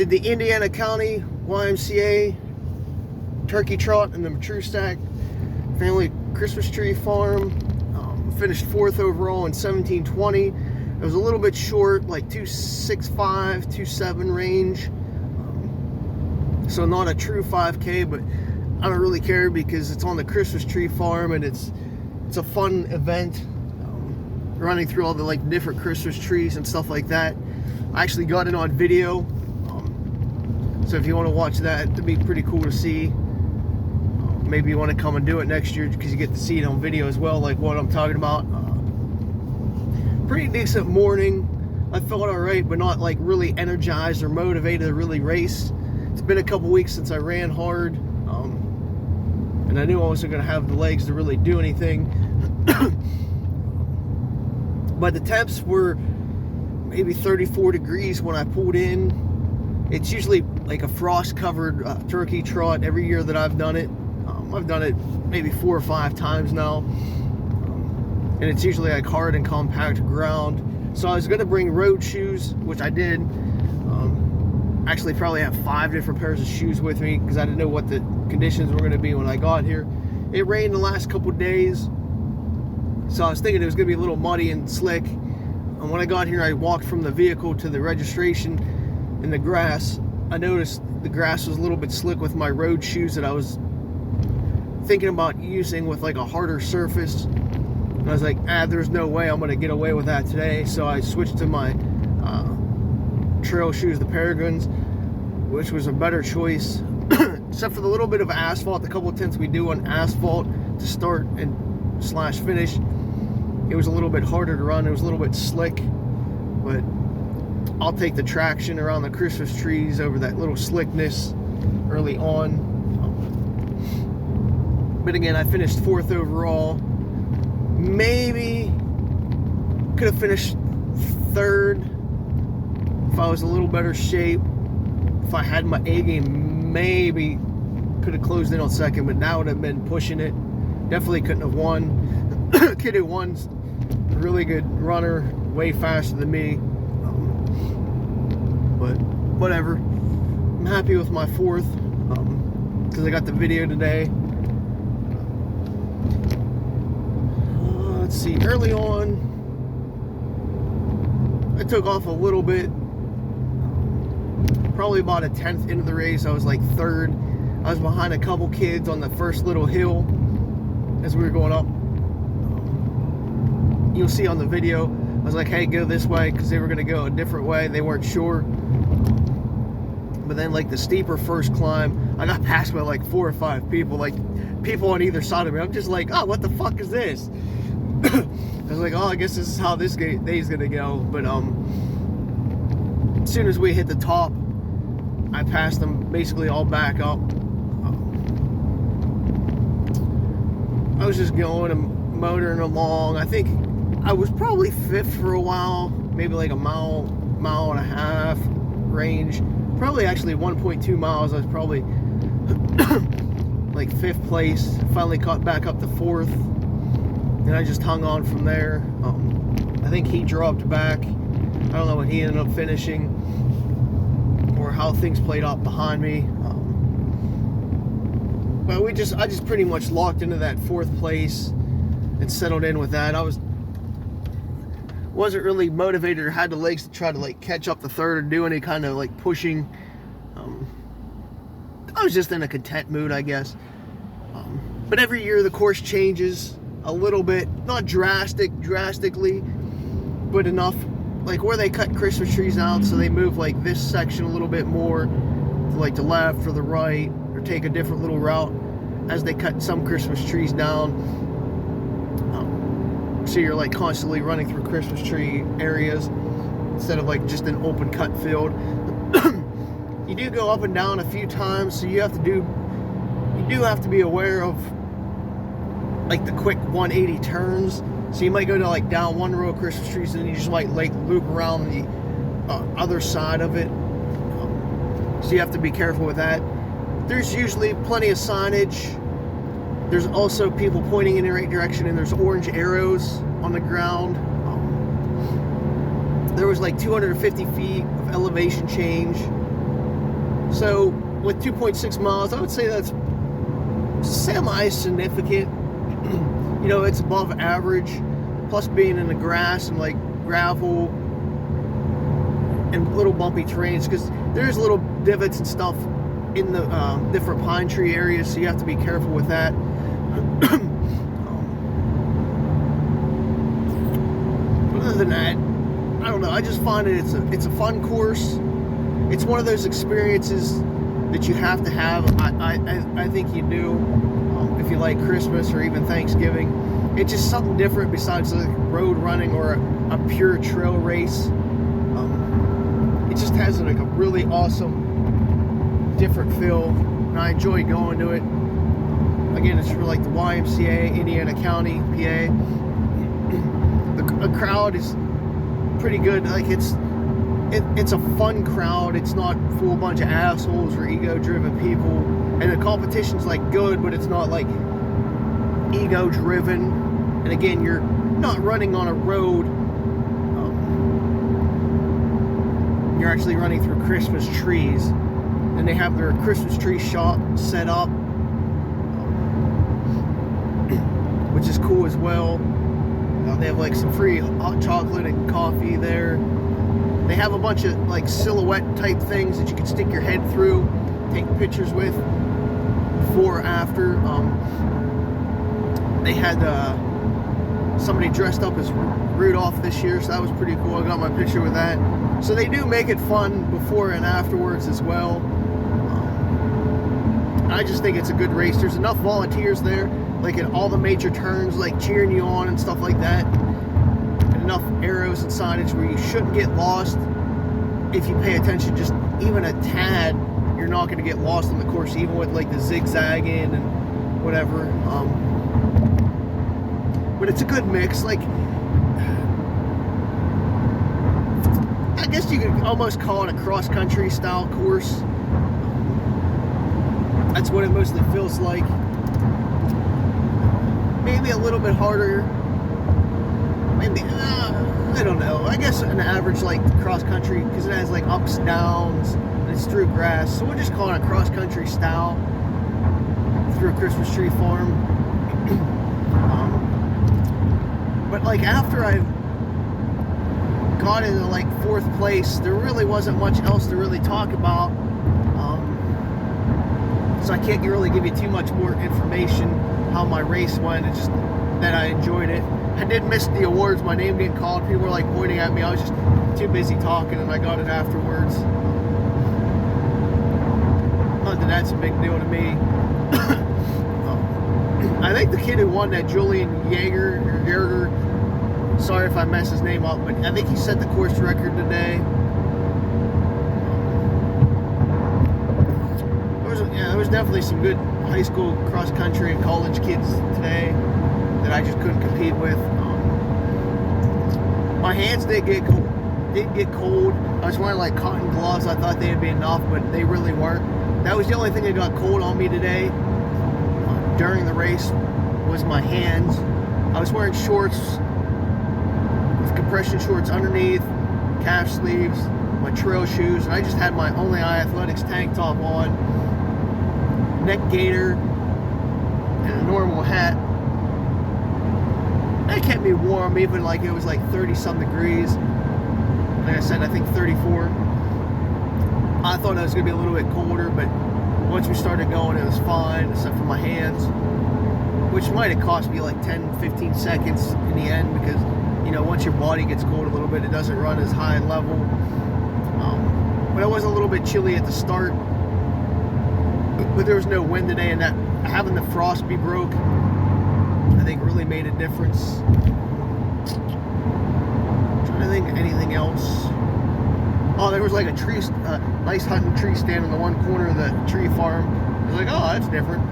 Did the Indiana County YMCA turkey trot in the True Stack family Christmas tree farm. Finished 4th overall in 1720. It was a little bit short, like 265, 27 range. So not a true 5K, but I don't really care because it's on the Christmas tree farm and it's a fun event. Running through all the like different Christmas trees and stuff like that. I actually got it on video. So if you want to watch that, it'd be pretty cool to see. Maybe you want to come and do it next year because you get to see it on video as well, like what I'm talking about. Pretty decent morning. I felt alright, but not like really energized or motivated to really race. It's been a couple weeks since I ran hard, and I knew I wasn't going to have the legs to really do anything. But the temps were maybe 34 degrees when I pulled in. It's usually like a frost-covered turkey trot every year that I've done it. I've done it maybe 4 or 5 times now, and it's usually like hard and compact ground. So I was going to bring road shoes, which I did. Actually probably have 5 different pairs of shoes with me because I didn't know what the conditions were going to be when I got here. It rained the last couple days, so I was thinking it was going to be a little muddy and slick. And when I got here, I walked from the vehicle to the registration in the grass. I noticed the grass was a little bit slick with my road shoes that I was thinking about using with like a harder surface. And I was like, there's no way I'm going to get away with that today. So I switched to my trail shoes, the Peregrines, which was a better choice. Except for the little bit of asphalt, the couple of tints we do on asphalt to start and slash finish, it was a little bit harder to run. It was a little bit slick, but I'll take the traction around the Christmas trees over that little slickness early on. But again, I finished 4th overall. Maybe could have finished 3rd if I was a little better shape. If I had my A game, maybe could have closed in on 2nd, but that would have been pushing it. Definitely couldn't have won. Kid who won's a really good runner, way faster than me. But whatever. I'm happy with my 4th because I got the video today. Let's see, early on, I took off a little bit. Probably about a 10th into the race, I was like 3rd. I was behind a couple kids on the first little hill as we were going up. You'll see on the video, I was like, hey, go this way, because they were going to go a different way. They weren't sure. But then like the steeper first climb, I got passed by like 4 or 5 people, like people on either side of me. I'm just like, oh, what the fuck is this? I was like, oh, I guess this is how this day's gonna go. But as soon as we hit the top, I passed them basically all back up. I was just going and motoring along. I think I was probably 5th for a while, maybe like a mile and a half range. Probably actually 1.2 miles. I was probably like 5th place. Finally caught back up to 4th. And I just hung on from there. I think he dropped back. I don't know what he ended up finishing or how things played out behind me. But I just pretty much locked into that 4th place and settled in with that. I wasn't really motivated or had the legs to try to like catch up the 3rd or do any kind of like pushing. I was just in a content mood, I guess. But every year the course changes a little bit, not drastically, but enough, like where they cut Christmas trees out, so they move like this section a little bit more to like the left or the right, or take a different little route as they cut some Christmas trees down. So you're like constantly running through Christmas tree areas instead of like just an open cut field. You do go up and down a few times, so you do have to be aware of like the quick 180 turns. So you might go to like down one row of Christmas trees and then you just might like loop around the other side of it. So you have to be careful with that. There's usually plenty of signage. There's also people pointing in the right direction, and there's orange arrows on the ground. There was like 250 feet of elevation change So with 2.6 miles, I would say that's semi-significant. You know, it's above average, plus being in the grass and like gravel and little bumpy terrains, because there's little divots and stuff in the different pine tree areas, so you have to be careful with that. Other than that, I don't know, I just find it's a fun course. It's one of those experiences that you have to have. I think you do, if you like Christmas or even Thanksgiving. It's just something different besides like road running or a pure trail race. It just has like a really awesome, different feel, and I enjoy going to it. Again, it's for like the YMCA, Indiana County, PA. The crowd is pretty good. Like it's a fun crowd. It's not full bunch of assholes or ego-driven people. And the competition's like good, but it's not like ego-driven. And again, you're not running on a road. You're actually running through Christmas trees, and they have their Christmas tree shop set up, which is cool as well. They have like some free hot chocolate and coffee there. They have a bunch of like silhouette type things that you can stick your head through, take pictures with before or after. They had somebody dressed up as Rudolph this year, so that was pretty cool. I got my picture with that. So they do make it fun before and afterwards as well. I just think it's a good race. There's enough volunteers there, like in all the major turns, like cheering you on and stuff like that. And enough arrows and signage where you shouldn't get lost. If you pay attention just even a tad, you're not going to get lost on the course, even with like the zigzagging and whatever. But it's a good mix. Like, I guess you could almost call it a cross-country style course. That's what it mostly feels like. Maybe a little bit harder. Maybe, I don't know. I guess an average like cross-country, because it has like ups, downs, and it's through grass. So we'll just call it a cross-country style through a Christmas tree farm. But like after I got into like 4th place, there really wasn't much else to really talk about. So I can't really give you too much more information how my race went. It's just that I enjoyed it. I did miss the awards. My name getting called. People were like pointing at me. I was just too busy talking, and I got it afterwards. Not that that's a big deal to me. I think the kid who won that, Julian Yeager, sorry if I mess his name up, but I think he set the course record today. There was definitely some good high school cross country and college kids today that I just couldn't compete with. My hands did get cold. I was wearing like cotton gloves. I thought they'd be enough, but they really weren't. That was the only thing that got cold on me today during the race was my hands. I was wearing shorts with compression shorts underneath, calf sleeves, my trail shoes, and I just had my Only Eye Athletics tank top on, neck gaiter, and a normal hat. That kept me warm, even like it was like 30 some degrees. Like I said, I think 34. I thought it was gonna be a little bit colder, but once we started going, it was fine, except for my hands, which might have cost me like 10-15 seconds in the end, because you know, once your body gets cold a little bit, it doesn't run as high level. But it was a little bit chilly at the start, but there was no wind today, and that having the frost be broke, I think really made a difference. I'm trying to think of anything else. Oh, there was like a tree, nice hunting tree stand in the one corner of the tree farm. I was like, oh, that's different.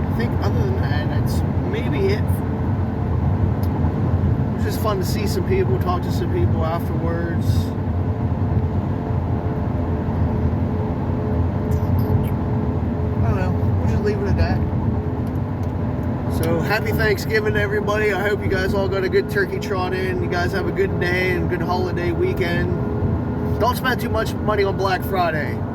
I think other than that, that's maybe it. It was just fun to see some people, talk to some people afterwards. I don't know. We'll just leave it at that. So happy Thanksgiving, everybody. I hope you guys all got a good turkey trot in. You guys have a good day and good holiday weekend. Don't spend too much money on Black Friday.